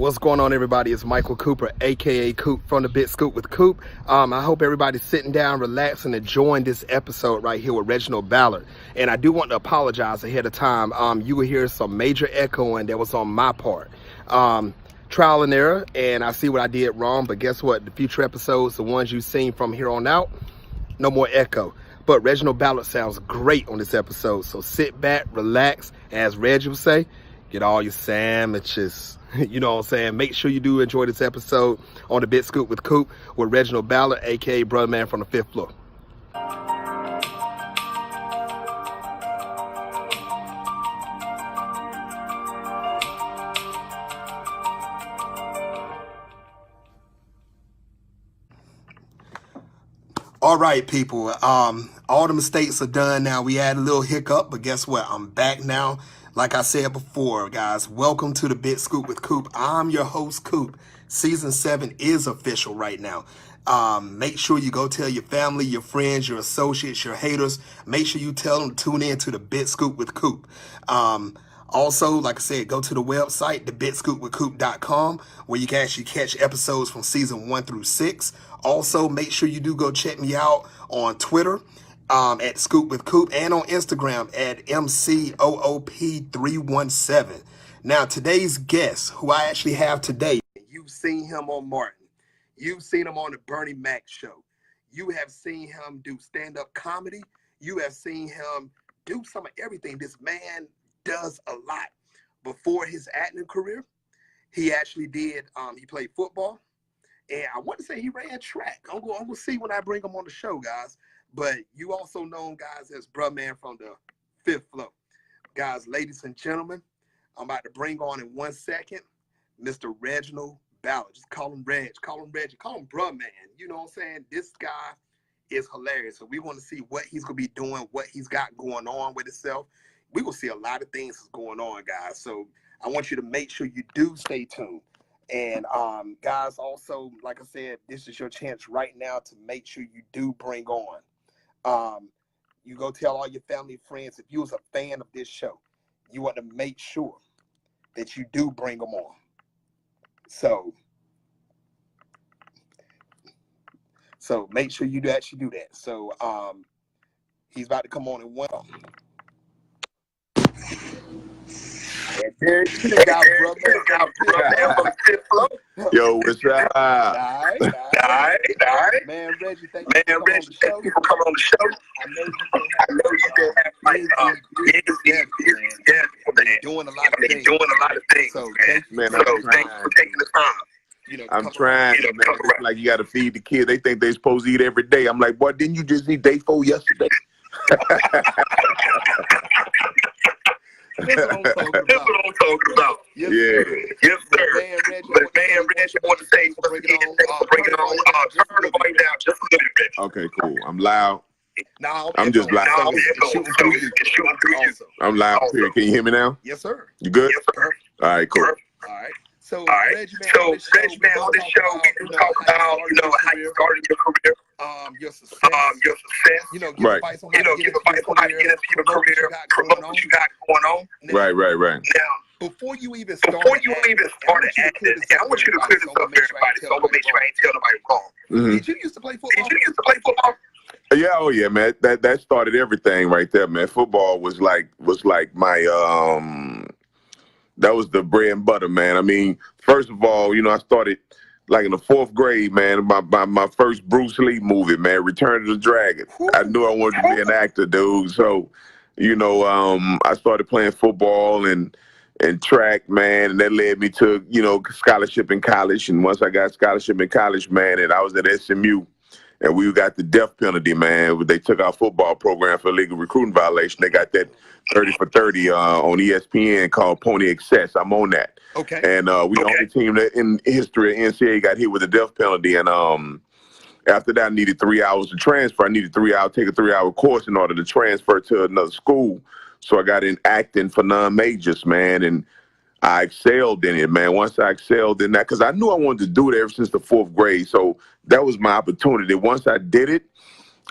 What's going on, everybody? It's Michael Cooper, aka Coop from the Big Scoop with Coop. I hope everybody's sitting down, relaxing, and enjoying this episode right here with Reginald Ballard. And I do want to apologize ahead of time. You will hear some major echoing that was on my part. Trial and error, and I see what I did wrong, but guess what? The future episodes, the ones you've seen from here on out, no more echo. But Reginald Ballard sounds great on this episode, so sit back, relax, and as Reggie would say, get all your sandwiches. You know what I'm saying? Make sure you do enjoy this episode on the Big Scoop with Coop with Reginald Ballard, aka Brother Man from the 5th floor. All right, people. All the mistakes are done now. We had a little hiccup, but guess what? I'm back now. Like I said before, guys, welcome to the Big Scoop with Coop. I'm your host, Coop. Season 7 is official right now. Make sure you go tell your family, your friends, your associates, your haters. Make sure you tell them to tune in to the Big Scoop with Coop. Also, like I said, go to the website, thebigscoopwithcoop.com, where you can actually catch episodes from season 1 through 6. Also, make sure you do go check me out on Twitter at Scoop with Coop and on Instagram at MCOOP317. Now, today's guest, who I actually have today, you've seen him on Martin. You've seen him on the Bernie Mac show. You have seen him do stand-up comedy. You have seen him do some of everything. This man does a lot. Before his acting career, he actually did, he played football. And I want to say he ran track. I'm going to see when I bring him on the show, guys. But you also know him, guys, as Bruh Man from the 5th floor. Guys, ladies and gentlemen, I'm about to bring on in 1 second Mr. Reginald Ballard. Just call him Reg. Call him Reggie. Call him Bruh Man. You know what I'm saying? This guy is hilarious. So we want to see what he's going to be doing, what he's got going on with himself. We will see a lot of things that's going on, guys. So I want you to make sure you do stay tuned. And guys, also, like I said, this is your chance right now to make sure you do bring on. You go tell all your family and friends, if you was a fan of this show, you want to make sure that you do bring them on. So make sure you do actually do that. So he's about to come on in 1. And there you got Yo, what's up? All right. Man, Reggie, thank you for coming on the show. I know you're going to have like doing a lot of things. So thank you, man, thank you for taking the time. You know, I'm trying, man. It's like you got to feed the kids. They think they're supposed to eat every day. I'm like, boy, didn't you just eat day 4 yesterday? That's what I'm talking about. Yes, sir. Man, Reggie, want to say, bring it on. Turn the mic down just a little bit. Okay, cool. I'm loud. No, I'm just loud. Shooting through you. I'm loud here. Can you hear me now? Yes, sir. You good? Yes, sir. All right, cool. All right. So, Reggie, man, on this show, we do talk about, how you started your career, your success, give advice on how to get into your career, promote what you got going on. Right. Now, before you even started acting, I want you to clear this up for everybody, so I'm going to make sure I ain't tell nobody wrong. Mm-hmm. Did you used to play football? Yeah, oh yeah, man. That started everything right there, man. Football was like my that was the bread and butter, man. I mean, first of all, I started like in the 4th grade, man. My first Bruce Lee movie, man, Return of the Dragon. I knew I wanted to be an actor, dude. So, I started playing football and track, man, and that led me to, scholarship in college. And once I got scholarship in college, man, and I was at SMU, and we got the death penalty, man. They took our football program for illegal recruiting violation. They got that 30 for 30 on ESPN called Pony Excess. I'm on that. Okay. And we the only team that in history of NCAA got hit with a death penalty. And after that, I needed 3 hours to transfer. I needed take a 3-hour course in order to transfer to another school. So I got in acting for non-majors, man. And I excelled in it, man. Once I excelled in that, because I knew I wanted to do it ever since the 4th grade. So that was my opportunity. Once I did it,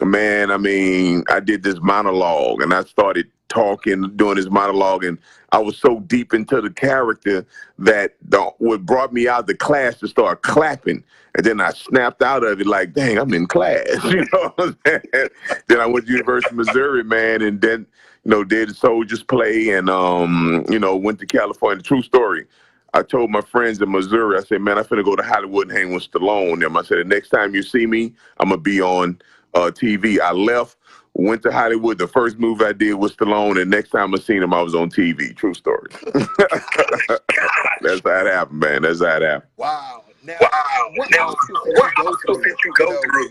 Man, I mean, I did this monologue and I started talking, doing this monologue, and I was so deep into the character that what brought me out of the class to start clapping. And then I snapped out of it like, dang, I'm in class. You know what I'm saying? Then I went to University of Missouri, man, and then, did the Soldiers play and, went to California. True story. I told my friends in Missouri, I said, man, I'm finna go to Hollywood and hang with Stallone. And I said, the next time you see me, I'm going to be on TV. I left, went to Hollywood. The first movie I did was Stallone, and next time I seen him, I was on TV. True story. That's how it happened, man. That's how it happened. Wow. Now, what obstacles did you go through,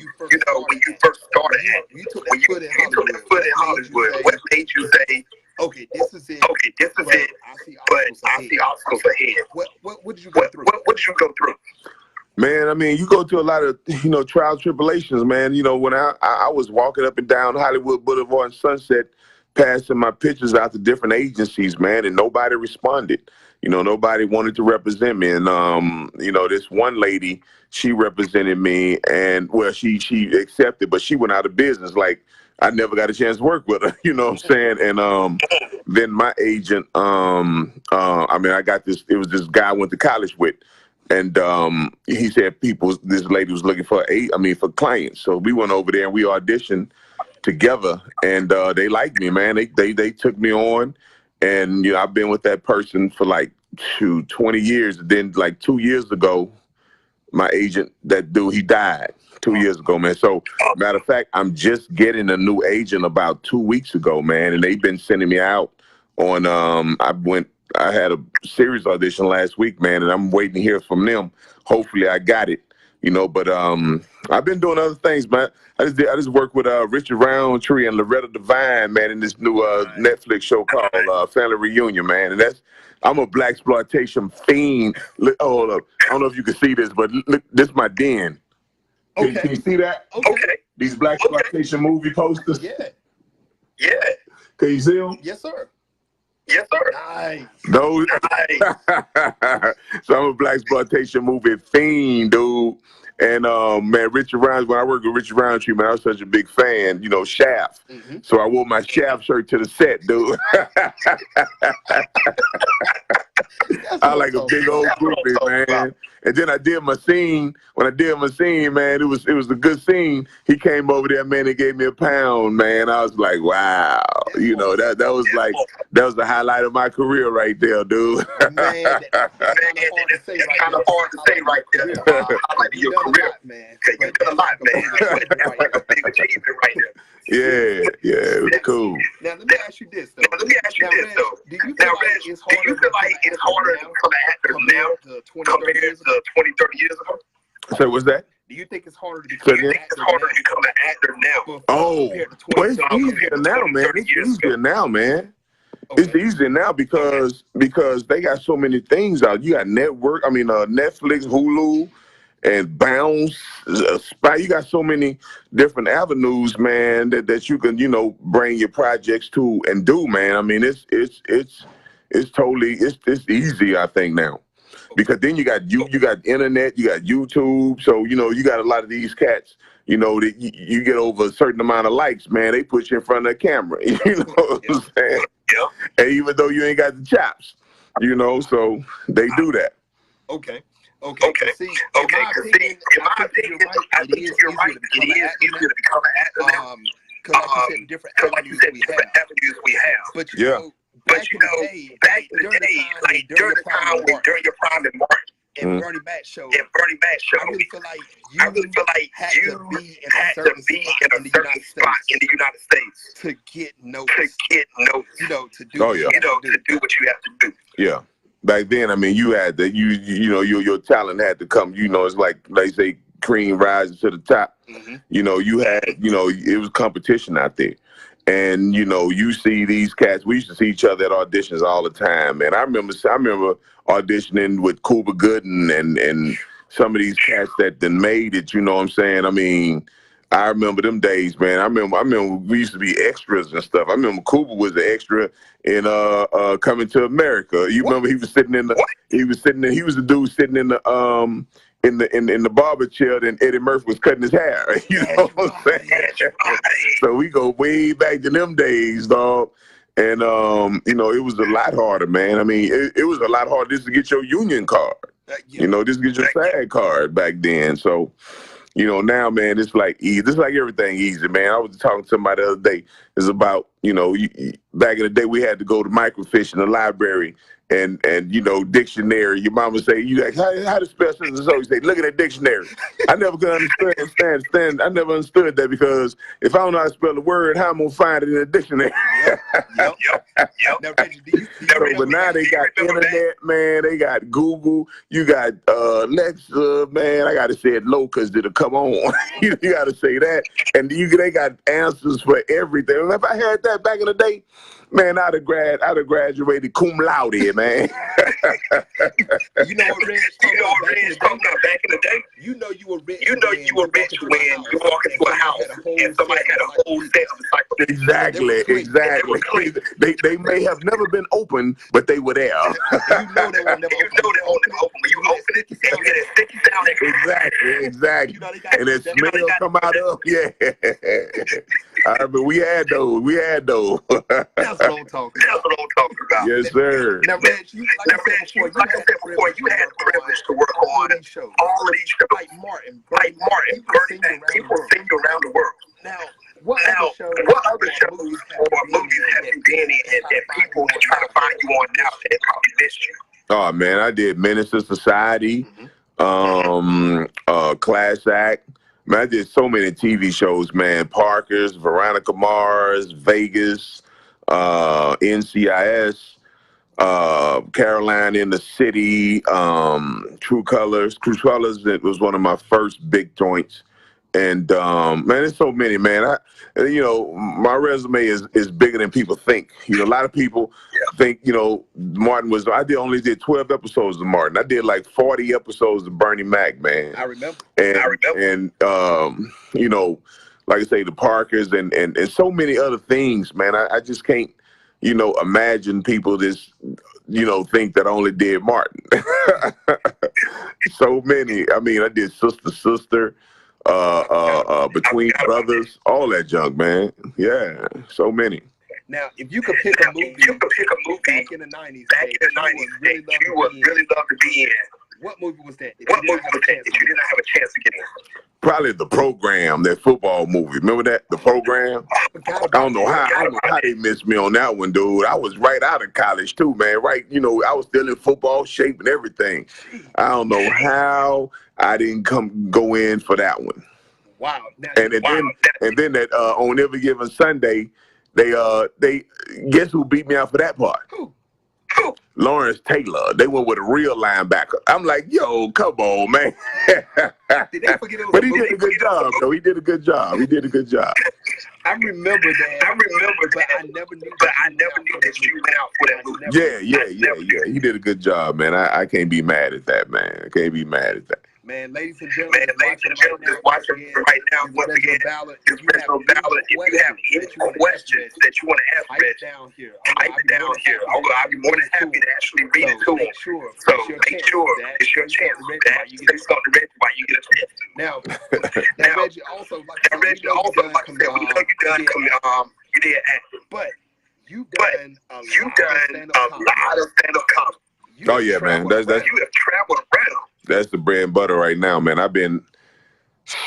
when you first started? When you took that foot in Hollywood, what made you say, okay, this is it, but I see obstacles ahead? What did you go through? What did you go through? Man, I mean, you go through a lot of, trials, tribulations, man. When I was walking up and down Hollywood Boulevard and Sunset, passing my pictures out to different agencies, man, and nobody responded. Nobody wanted to represent me. And, this one lady, she represented me, and, well, she accepted, but she went out of business. Like, I never got a chance to work with her, you know what I'm saying? And then my agent, I got this, it was this guy I went to college with. And he said this lady was looking for for clients. So we went over there and we auditioned together, and they liked me, man. They took me on, and I've been with that person for like 20 years. And then like 2 years ago, my agent, that dude, he died 2 years ago, man. So matter of fact, I'm just getting a new agent about 2 weeks ago, man, and they've been sending me out on. I had a series audition last week, man, and I'm waiting to hear from them. Hopefully I got it, but I've been doing other things, man. I just worked with Richard Roundtree and Loretta Devine, man, in this new Netflix show called Family Reunion, man. And I'm a blaxploitation fiend. Hold up. I don't know if you can see this, but look, this is my den. Can you see that? Okay. These blaxploitation movie posters. Yeah. Can you see them? Yes, sir. Yes, sir. Nice. Those. So I'm a blaxploitation movie fiend, dude. And man, Richard Roundtree, when I worked with Richard Roundtree, man, I was such a big fan, Shaft. Mm-hmm. So I wore my Shaft shirt to the set, dude. I like a big old groupie, man. And then I did my scene. When I did my scene, man, it was a good scene. He came over there, man, and gave me £1, man. I was like, wow. That was the highlight of my career right there, dude. Man, that's kind of hard to say right there. Highlight of your career, man. You've done a lot, man. A big achievement right there. Yeah, it was cool. Now, let me ask you this, though. Do you feel like it's harder to become an actor now compared to 20, 30 years ago? So what's that? Do you think it's harder to become an actor now? Oh, well, it's easier now, man. It's easier now, man. Okay. It's easier now because they got so many things out. You got Netflix, Hulu, and Bounce, Spy. You got so many different avenues, man, that you can, bring your projects to and do, man. I mean, it's easy, I think, now. Because then you got internet, you got YouTube, so you got a lot of these cats. That you get over a certain amount of likes, man, they put you in front of the camera. You know what I'm saying? Yeah. And even though you ain't got the chops, so they do that. Okay. See, in my opinion, I think you're right. It is easier to become an actor now. Because like you said, different avenues we have. But back in the day, like during your prime in Martin and Bernie Mac show, I really feel like you had to be in a certain spot in the United States to get noticed. To do what you have to do. Yeah. Back then, I mean, you had to, your talent had to come. It's like they say, cream rising to the top. Mm-hmm. You had, it was competition out there. And, you see these cats, we used to see each other at auditions all the time, man. I remember auditioning with Coop and some of these cats that then made it, you know what I'm saying? I mean, I remember them days, man. I remember we used to be extras and stuff. I remember Cooper was the extra in Coming to America. You What? remember he was sitting in the he was the dude sitting in the in the barber chair, and Eddie Murphy was cutting his hair. You know what I'm saying? So we go way back to them days, dog. And you know, it was a lot harder, man. I mean, it was a lot harder just to get your union card. You know, just get your SAG card back then. So, you know, now, man, it's like easy. It's like everything easy, man. I was talking to somebody the other day. It's about, you know, back in the day, we had to go to microfiche in the library and you know, dictionary. Your mama say, you like, how to spell this and so? You say, look at that dictionary. I never could understand. I never understood that, because if I don't know how to spell the word, how am I gonna find it in a dictionary? Yep. Now, Reggie, But now they got internet, man. They got Google. You got Alexa, man. I gotta say it low because it'll come on. You gotta say that, and they got answers for everything. And if I had that back in the day, man, I'd have graduated cum laude, man. You know what Reg talking about back in the day? You know you were rich when you walk into a house and somebody had a whole set of encyclopedias. Exactly. They may have never been open, but they were there. You know they were never open. When you open it, you get a sticky sound. Exactly. You know, and that smell come out of, yeah. I remember we had those. That's what I'm talking about. Yes, sir. Now, Reg, like I said before, you had the privilege to work on all of these shows. Like Martin, people sing you around the world. Now, what other shows or movies have you been in that people are trying to find you on now that probably missed you? Oh, man, I did Menace to Society, Class Act. Man, I did so many TV shows, man. Parker's, Veronica Mars, Vegas, NCIS, Caroline in the City, True Colors. True Colors, it was one of my first big joints. And man, there's so many, man. You know, my resume is bigger than people think. You know, a lot of people think, you know, Martin was. I only did 12 episodes of Martin. I did like 40 episodes of Bernie Mac, man. I remember. And you know, like I say, the Parkers and so many other things, man. I just can't, you know, imagine people just, you know, think that I only did Martin. So many. I mean, I did Sister. Between Brothers, all that junk, man. Yeah, so many. Now, if you could pick a movie back in the 90s that you would really love to be in, what movie was that? What movie was that you didn't have a chance to get in? Probably The Program, that football movie. Remember that? The Program? I don't know how they missed me on that one, dude. I was right out of college too, man. Right, you know, I was still in football shape and everything. I don't know how I didn't go in for that one. Wow. And then that on every given Sunday, they guess who beat me out for that part? Who? Lawrence Taylor. They went with a real linebacker. I'm like, yo, come on, man. Did they forget it was but he did a good job, though. He did a good job. I remember that. But I never knew that you went out for that movie. Yeah. He did a good job, man. I can't be mad at that, man. I can't be mad at that. Man, ladies and gentlemen, just watching right now. Once again, if you have any questions that you want to ask, type it down here. I'll be more than happy to actually read it to them. So make sure it's your chance to actually say something ready while you get a chance. Now, Reggie, also, like I said, we know you did acting, but you've done a lot of stand-up comedy. Oh yeah, man. You have traveled around. That's the bread and butter right now, man. I've been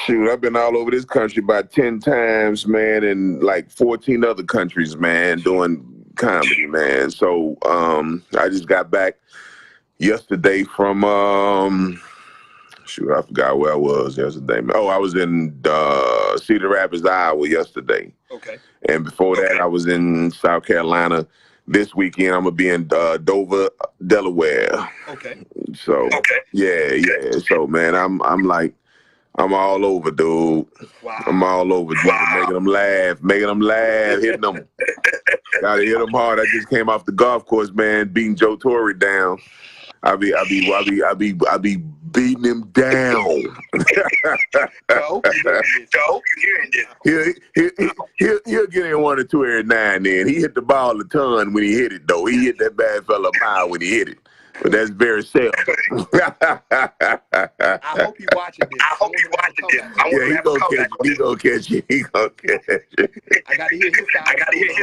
all over this country about 10 times, man, and like 14 other countries, man, doing comedy, man. So I just got back yesterday from I forgot where I was yesterday, man. Oh, I was in Cedar Rapids, Iowa yesterday. Okay. And before that, I was in South Carolina. This weekend, I'm gonna be in Dover, Delaware. Okay. So yeah. So man, I'm all over, dude. Wow. I'm all over, dude. Making them laugh, hitting them. Gotta hit them hard. I just came off the golf course, man, beating Joe Torre down. I be beating him down. hope you're hearing this. He'll get in 1 or 2 every now and then. He hit the ball a ton when he hit it, though. He hit that bad fella a mile when he hit it. But that's very seldom. I hope you watching this. Yeah, he gonna catch you. He gonna catch you. He gonna catch you. I gotta hear his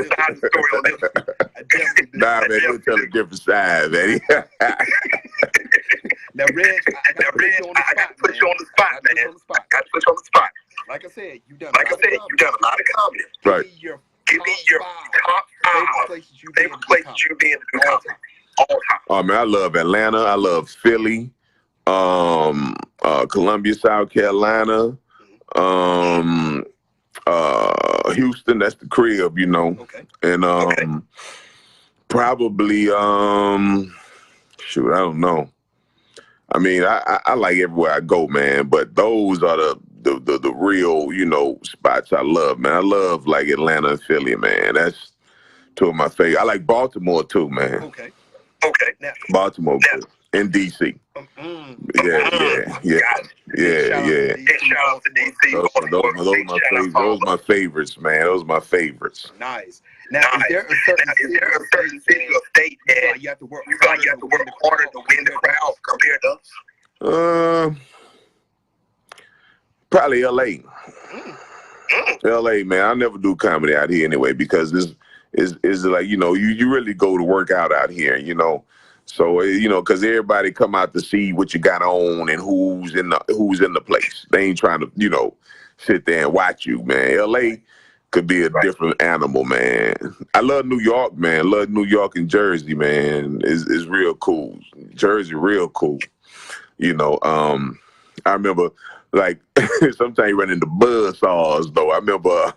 side of the story on this. Nah, man, he'll tell a different side, man. Now, Reg, I gotta put you on the spot, man. Like I said, you've done a lot of comedy. Right. Give me your top 5 favorite places you've been to do comedy. Oh man, I love Atlanta. I love Philly, Columbia, South Carolina, Houston. That's the crib, you know. Okay. And probably shoot, I don't know. I mean, I like everywhere I go, man. But those are the real, you know, spots I love, man. I love like Atlanta and Philly, man. That's 2 of my favorite. I like Baltimore too, man. Okay. Now, Baltimore and DC. Yeah. Shout out to DC. Those are my favorites, man. Those are my favorites. Nice. Now, is there a certain city or state that you have to work harder to win the crowd compared to? Probably LA. LA, man. I never do comedy out here anyway because it's like, you know, you really go to work out here, you know. So, you know, because everybody come out to see what you got on and who's in the place. They ain't trying to, you know, sit there and watch you, man. LA could be a different animal, man. I love New York, man. Love New York and Jersey, man. It's real cool. Jersey, real cool. You know, I remember, like, sometimes you run into buzzsaws, though. I remember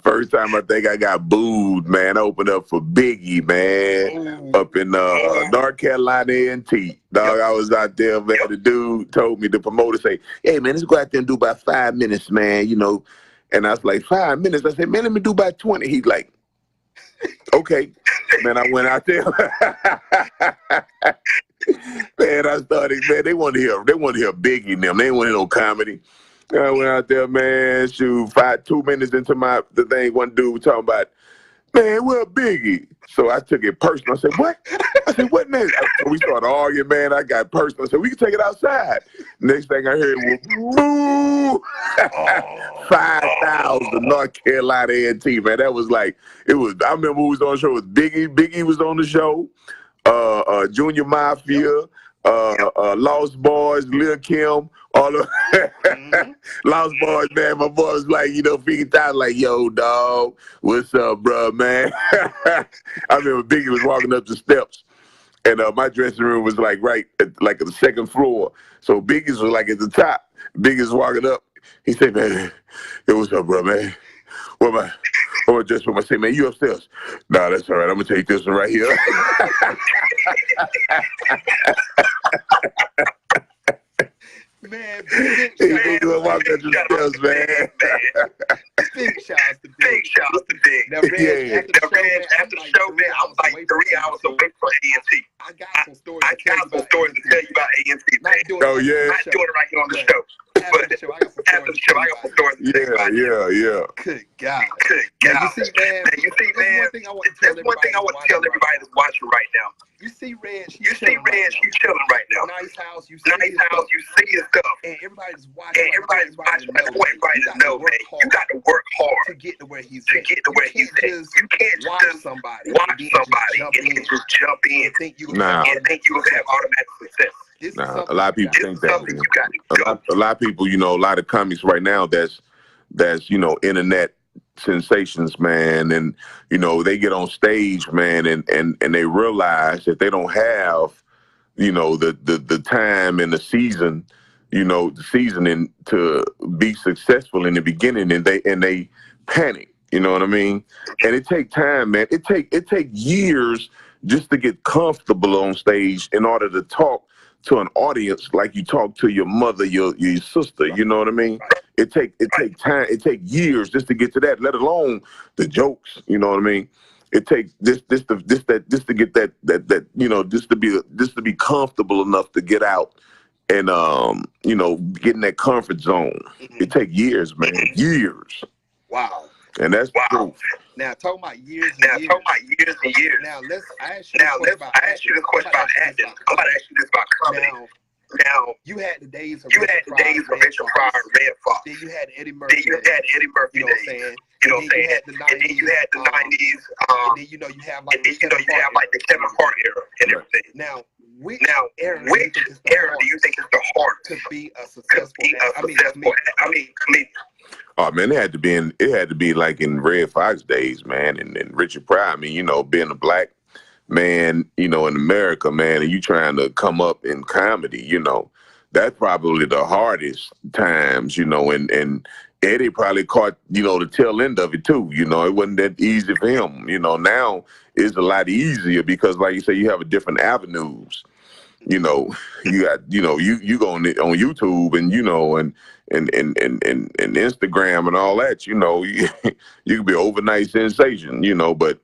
first time I think I got booed, man. I opened up for Biggie, man, up in North Carolina A&T. Dog, I was out there, man. The dude told me, the promoter say, hey, man, let's go out there and do about 5 minutes, man, you know. And I was like, 5 minutes? I said, man, let me do about 20. He's like, okay. Man, I went out there. Man, I started, man, they want to hear Biggie and them. They didn't want to hear no comedy. I went out there, man, shoot, 2 minutes into the thing, one dude was talking about, man, where Biggie? So I took it personal. I said, what? I said, what next? So we started arguing, man. I got personal. I said, we can take it outside. Next thing I heard was, boo! 5,000 North Carolina A&T, man. That was like, I remember who was on the show. It was Biggie. Biggie was on the show. Junior Mafia, Lost Boys, Lil Kim, all of Lost Boys, man. My boy was like, you know, freaking out, like, yo, dog, what's up, bro, man? I remember Biggie was walking up the steps, and my dressing room was like right at the 2nd floor. So Biggie's was like at the top. Biggie's walking up. He said, man, yo, what's up, bro, man? What am I dressed for? I say, man, you upstairs? Nah, that's all right. I'm gonna take this one right here. Man, Big walk up the stairs, man. Big shouts to Big. Now, Reg, after the show, man, I was like 3 hours away from A&T. I got some stories to tell you about A&T, man. Oh, yeah. Not doing it right here on the show. After the show, I got some stories to tell you about. Yeah. Good God. You see, man, that's one thing I want to tell everybody that's watching right now. You see Reg, she's chilling right now. Nice house, you see his stuff. And everybody's watching. Everybody's watching. I want everybody to know, man, you got to work hard to get to where he's at. You can't just watch somebody and just jump in and think you will have automatic success. A lot of people think that. A lot of people, you know, a lot of comics right now that's you know, internet sensations, man, and you know, they get on stage, man, and they realize that they don't have, you know, the time and the season, you know, the seasoning to be successful in the beginning, and they panic. You know what I mean? And it take time, man. It take years just to get comfortable on stage in order to talk to an audience like you talk to your mother, your sister. You know what I mean? It take time. It take years just to get to that. Let alone the jokes. You know what I mean? It takes just to get that you know, just to be comfortable enough to get out and you know, getting that comfort zone. Mhm. It take years, man, years, Wow. and that's Wow. proof. Now talking about years Now, and talking years. about years and years. Now let's. I asked you Now, a question about I asked you acting. the question about acting. I'm about to ask you this about comedy. Now, You had the days of you had the days of Richard Pryor and Red Fox. Then you had Eddie Murphy. Then you had Eddie Murphy You know what I'm days. saying? You know what I'm saying? And then you had the And then you had the 90s. and then you know you have like And then you know you have like the Kevin Hart era and everything. Now, which Now, era which era do you think is the hardest to be a to successful be a actor? successful? Comedian. Oh man, it had to be like in Red Fox days, man, and Richard Pryor. I mean, you know, being a black man, you know, in America, man, and you trying to come up in comedy, you know, that's probably the hardest times, you know, and Eddie probably caught, you know, the tail end of it too. You know, it wasn't that easy for him. You know, now it's a lot easier because, like you say, you have a different avenues. You know, you got, you know, you go on YouTube and, you know, and Instagram and all that, you know, you can be an overnight sensation, you know, but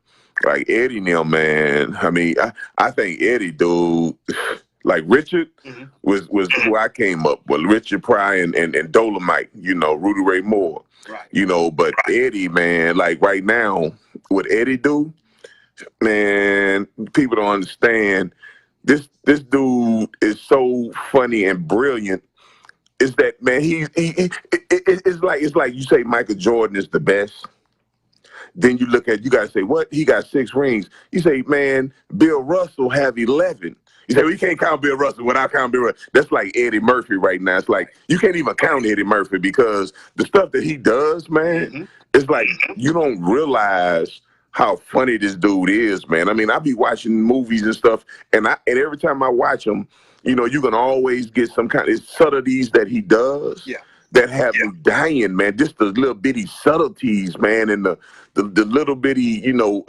like Eddie now, man, I mean, I think Eddie, dude, like Richard Mhm. was who I came up with, Richard Pryor and Dolomite, you know, Rudy Ray Moore, Right. you know, but Eddie, man, like right now, what Eddie do, man, people don't understand. This dude is so funny and brilliant. Is that man? It's like you say Michael Jordan is the best. Then you look at you gotta say what he got 6 rings. You say man, Bill Russell have 11. You say well, you can't count Bill Russell without counting Bill Russell. That's like Eddie Murphy right now. It's like you can't even count Eddie Murphy because the stuff that he does, man, Mhm. it's like you don't realize how funny this dude is, man. I mean, I be watching movies and stuff, and every time I watch him, you know, you can always get some kind of subtleties that he does Yeah. that have me dying, man. Just the little bitty subtleties, man, and the little bitty, you know,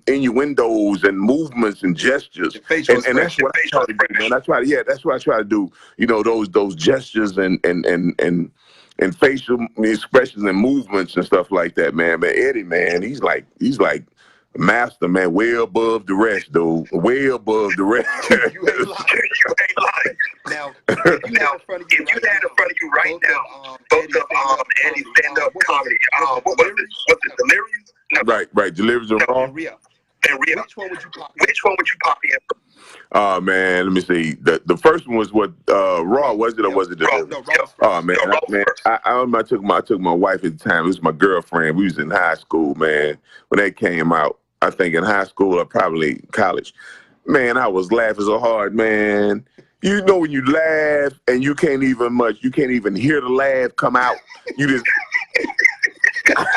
innuendos and movements and gestures. And that's what I try to do, man. That's what I try to do. You know, those gestures and facial expressions and movements and stuff like that, man. But Eddie, man, he's like master, man, way above the rest, dude. Way above the rest. You ain't lying. You ain't lying. Now, if you had in front of you right now, both of Eddie's stand-up comedy, what was it? Was it Delirious? No. Right. Delirious and Raw. And Rio. Which one would you copy? Oh man, let me see. The first one was what Raw was it or was it Delirious? No, Raw was first. Oh man, I took my wife at the time. It was my girlfriend. We was in high school, man. When that came out, I think in high school or probably college. Man, I was laughing so hard, man. You know when you laugh and you can't even hear the laugh come out. You just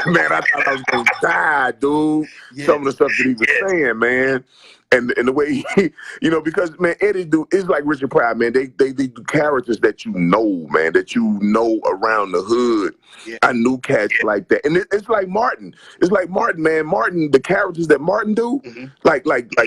man, I thought I was gonna die, dude. Yeah. Some of the stuff that he was saying, man. And the way he, you know, because man, Eddie is like Richard Pryor, man. They do characters that you know, man, that you know around the hood. Yeah. I knew cats like that, and it's like Martin. It's like Martin, man. Martin, the characters that Martin do, like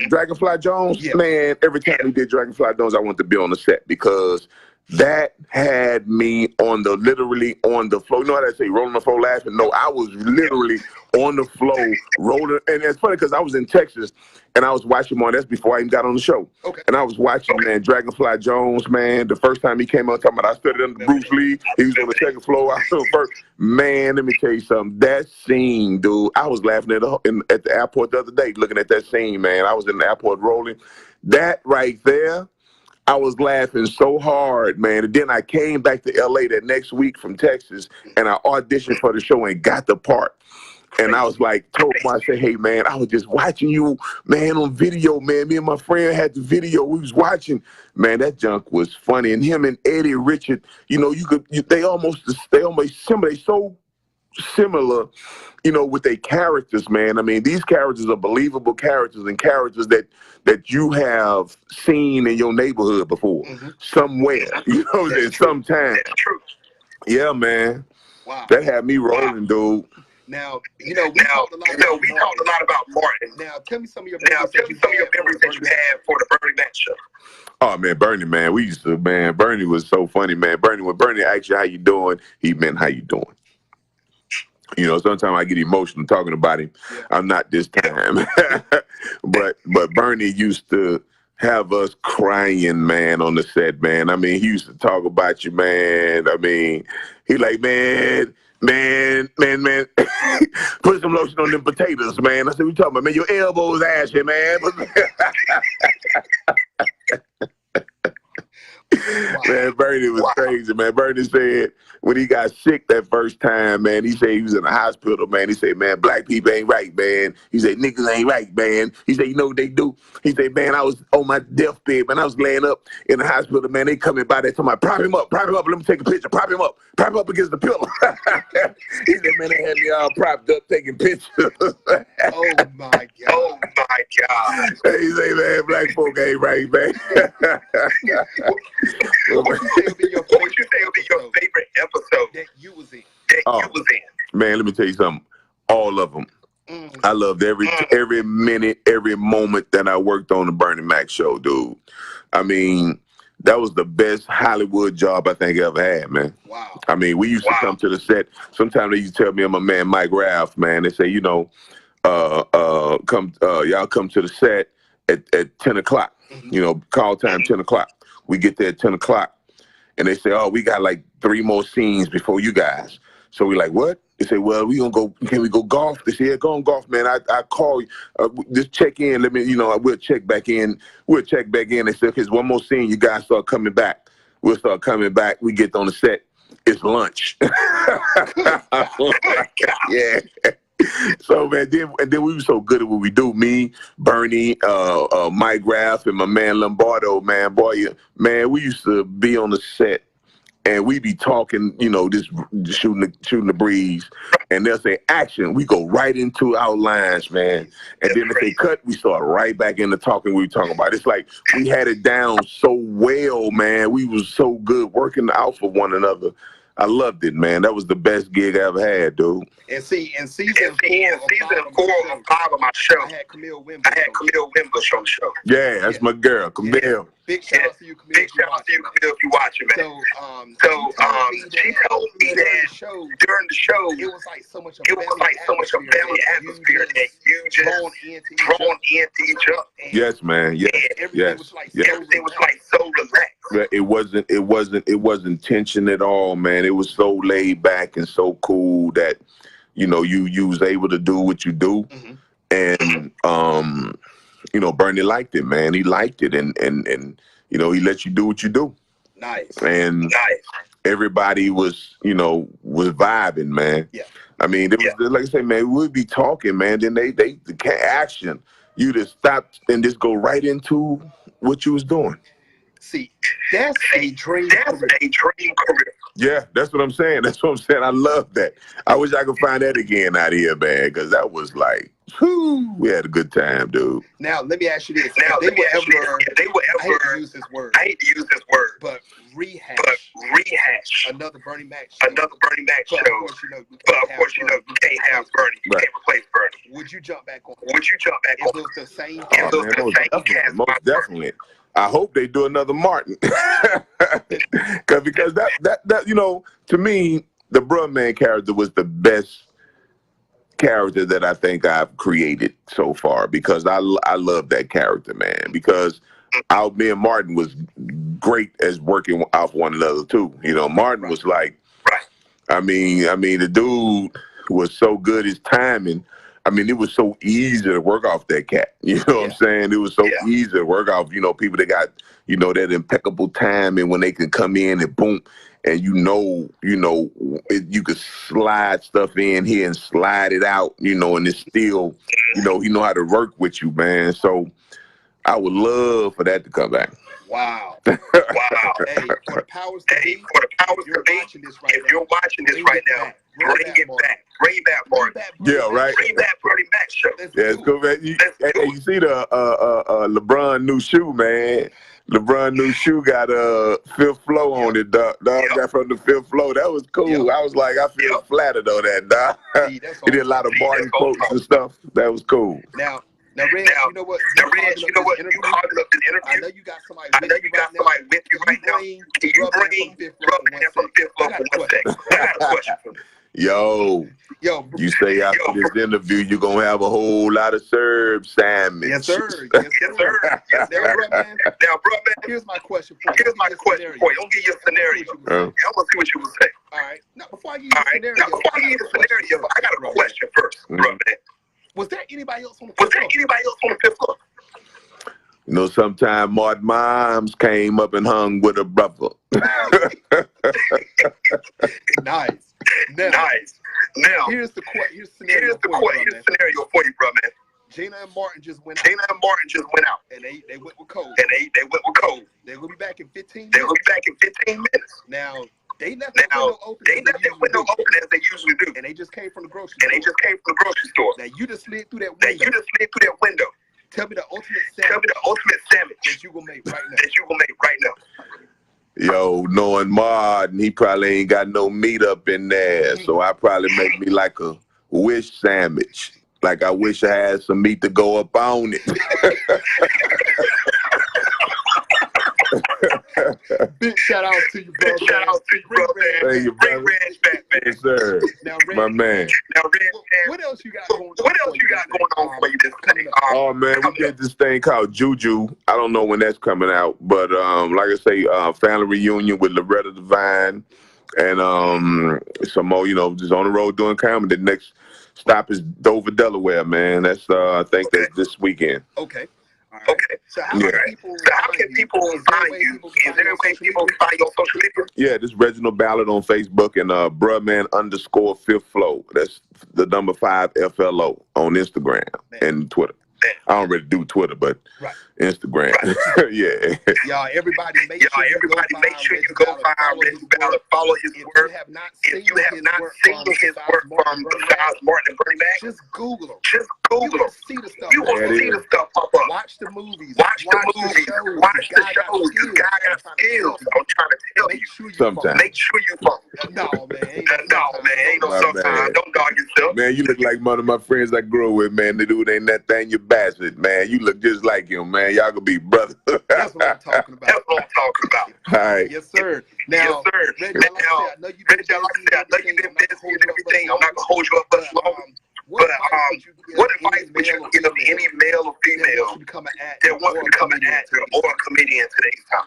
Dragonfly Jones, man. Every time he did Dragonfly Jones, I wanted to be on the set because that had me literally on the floor. You know how they say rolling the floor laughing? No, I was literally on the floor rolling. And it's funny because I was in Texas and I was watching that's before I even got on the show. Okay. And I was watching, man, Dragonfly Jones, man. The first time he came on, talking about I studied under Bruce Lee. He was on the second floor. I was first. Man, let me tell you something. That scene, dude, I was laughing at the airport the other day looking at that scene, man. I was in the airport rolling. That right there, I was laughing so hard, man. And then I came back to LA that next week from Texas and I auditioned for the show and got the part. And I was like, told him, I said, hey, man, I was just watching you, man, on video, man. Me and my friend had the video. We was watching. Man, that junk was funny. And him and Eddie Richard, you know, they almost similar. They so similar, you know, with their characters, man. I mean, these characters are believable characters and characters that you have seen in your neighborhood before, somewhere, you know, sometime. That's true. Yeah, man. Wow. That had me rolling, dude. Now, you know, we talked a lot about Martin. Now, tell me some of your memories that you had for the Bernie Mac show. Oh man, Bernie, man, Bernie was so funny, man. When Bernie asked you how you doing, he meant how you doing. You know, sometimes I get emotional talking about him. I'm not this time, but Bernie used to have us crying, man, on the set, man. I mean, he used to talk about you, man. I mean, he like, man, put some lotion on them potatoes, man. I said, we talking about, man, your elbows ashy, man. Man, Bernie was crazy, man. Bernie said when he got sick that first time, man, he said he was in the hospital, man. He said, man, black people ain't right, man. He said, niggas ain't right, man. He said, you know what they do? He said, man, I was on my deathbed, man. I was laying up in the hospital, man. They coming by there talking about, prop him up. Let me take a picture. Prop him up against the pillow. He said, man, they had me all propped up taking pictures. Oh, my God. Oh, my God. He say, man, black folk ain't right, man. What would you say would be your favorite episode that you was in? Man, let me tell you something. All of them. I loved every minute, every moment that I worked on the Bernie Mac show, dude. I mean, that was the best Hollywood job I think I ever had, man. Wow. I mean, we used to come to the set. Sometimes they used to tell me and my man Mike Ralph, man, they say, you know, y'all come to the set at 10 o'clock. You know, call time 10 o'clock. We get there at 10 o'clock. And they say, oh, we got like 3 more scenes before you guys. So we like, what? They say, well, can we go golf? They say, yeah, go on golf, man. I call you. Just check in. Let me, you know, we'll check back in. They said, okay, one more scene. You guys start coming back. We'll start coming back. We get on the set. It's lunch. Yeah. So, man, then we were so good at what we do. Me, Bernie, Mike Graff, and my man Lombardo, man. Boy, man, we used to be on the set, and we be talking, you know, just shooting the breeze, and they'll say action. We go right into our lines, man. And then if they cut, we start right back into talking we were talking about. It's like we had it down so well, man. We was so good working out for one another. I loved it, man. That was the best gig I ever had, dude. And see, in season 4 of 5 of my show, I had Camille Wimbush on the show. Yeah, that's my girl, Camille. Yeah. Big shout out to you, Camille. Big shout out to you, Camille, if you watching, man. She told me that during the show, it was like so much a family atmosphere that you just drawn into each other. Yes, man. Yes. Everything was like so relaxed. It wasn't tension at all, man. It was so laid back and so cool that, you know, you was able to do what you do. And you know, Bernie liked it, man. He liked it, and you know, he let you do what you do. Nice. And everybody was, you know, was vibing, man. Yeah. I mean, it was like I say, man, we'd be talking, man. Then they action. You just stop and just go right into what you was doing. See, that's a dream career. Yeah, that's what I'm saying. I love that. I wish I could find that again out here, man, because that was like, whew, we had a good time, dude. Now, let me ask you this. If they were ever, I hate to use this word, but rehash another Bernie Mac show. But of course, you know, you can't have Bernie. You can't replace Bernie. Would you jump back on? If it was the same cast? Most definitely. I hope they do another Martin. because that you know, to me, the Bruh Man character was the best character that I think I've created so far, because I love that character, man, because me and Martin was great as working off one another too. You know, Martin was like, I mean, the dude was so good, his timing. I mean, it was so easy to work off that cat. You know what I'm saying? It was so easy to work off, you know, people that got, you know, that impeccable timing when they can come in and boom, and you could slide stuff in here and slide it out, you know, and it's still, you know how to work with you, man. So I would love for that to come back. Wow. Hey, for the powers to be, if you're watching this right now, bring it back. Bring back Martin. Yeah, right. Bring back Bernie Mac show. Yeah, it's cool, man. You see the LeBron new shoe, man. LeBron new shoe got a fifth flow on it, dog. Got from the fifth flow. That was cool. I was like, I feel flattered on that, dog. He did a lot of Martin quotes and stuff. That was cool. Now, Reg, you know what? You called up an interview. I know you got somebody with you right now. Can you bring Rub Man from Fifth Flow for 1 second? I got a question for you. Yo, Yo, You say after this interview, you're going to have a whole lot of serb sandwich. Yes, sir. Yes, sir. Yes, sir. Now, bro, man. Here's my question for you. I'm going to give you a scenario. I'm going to see what you would say. All right. Now, before I give you the scenario, I got a question first, bro, man. Was there anybody else on the fifth floor? You know, sometime Martin Mimes came up and hung with a brother. Nice. Now, here's the scenario for you, bro, man. Gina and Martin just went out. And they went with Coop. They're gonna be back in 15 minutes. Now they left the window open as they usually do. And they just came from the grocery store. Now you just slid through that window. Tell me the ultimate sandwich that you gonna make right now. Yo, knowing Martin, he probably ain't got no meat up in there, so I probably make me like a wish sandwich. Like I wish I had some meat to go up on it. Big shout out to you, bro. Thank you, brother. Yes, sir. Now, my man. What else you got going on for you this coming up? Oh man, we did this thing called Juju. I don't know when that's coming out, but like I say, family reunion with Loretta Devine, and some more. You know, just on the road doing comedy. The next stop is Dover, Delaware, man. That's I think that's this weekend. Okay. All right. Okay. So how can people find you? Is there a way people can find your social media? Yeah, this Reginald Ballard on Facebook and _5th flow. That's the number 5 FLO on Instagram and Twitter. I don't really do Twitter, but Instagram. Yeah. Y'all, everybody make sure you go find Reginald Ballard. Follow his work. If you have not seen his work from besides Martin and Bernie Mac, just Google him. You will see the stuff pop up. Watch the movies. Watch the shows. This guy got skills. I'm trying to tell you. Sometimes. Make sure you follow. No, man. Ain't no sometimes. Don't dog yourself. Man, you look like one of my friends I grew up with, man. The dude ain't Nathaniel Bassett, man. You look just like him, man. Y'all could be brothers. That's what I'm talking about. All right. Yes, sir. Now, Reggie, I know you've been busy and everything. I'm not going to hold you up much longer. What advice would you give any male or female that wants to become an actor or a comedian today's time?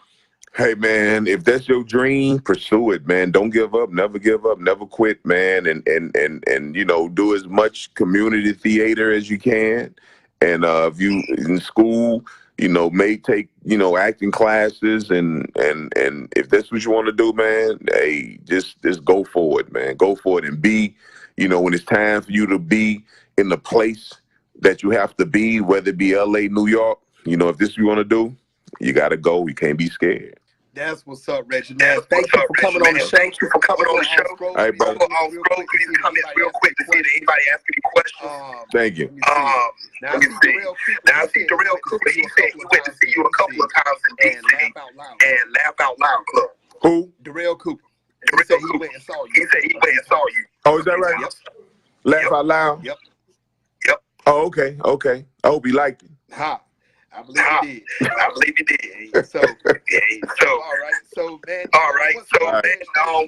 Hey, man, if that's your dream, pursue it, man. Don't give up, never quit, man. And you know, do as much community theater as you can. And if you in school, you know, may take, you know, acting classes and if that's what you want to do, man, hey, just go for it, man. Go for it and be, you know, when it's time for you to be in the place that you have to be, whether it be LA, New York, you know, if this is what you want to do, you got to go. You can't be scared. That's what's up, Reginald. Thank you for coming on the show. All right, brother. Please come in real quick to see if anybody ask any questions. Thank you. Now I see Darrell Cooper. He said he went to see you a couple of times in DC and Laugh Out Loud Club. Who? Darrell Cooper. He said he went and saw you. Oh, is that right? Yep. Laugh Out Loud? Yep. Oh, okay. I hope he liked it. I believe you did. So, all right. So, man.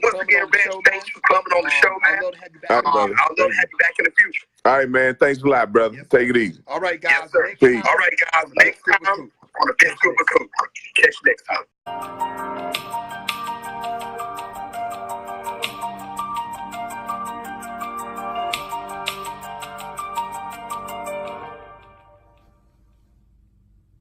Once again, Reg, thanks for coming on the show, man. I'd love to have you back. I'd love to have you back in the future. All right, man. Thanks a lot, brother. Yes, take it easy. All right, guys. Yes, sir. Peace. Next time on the Big Scoop of Coop. Catch you next time.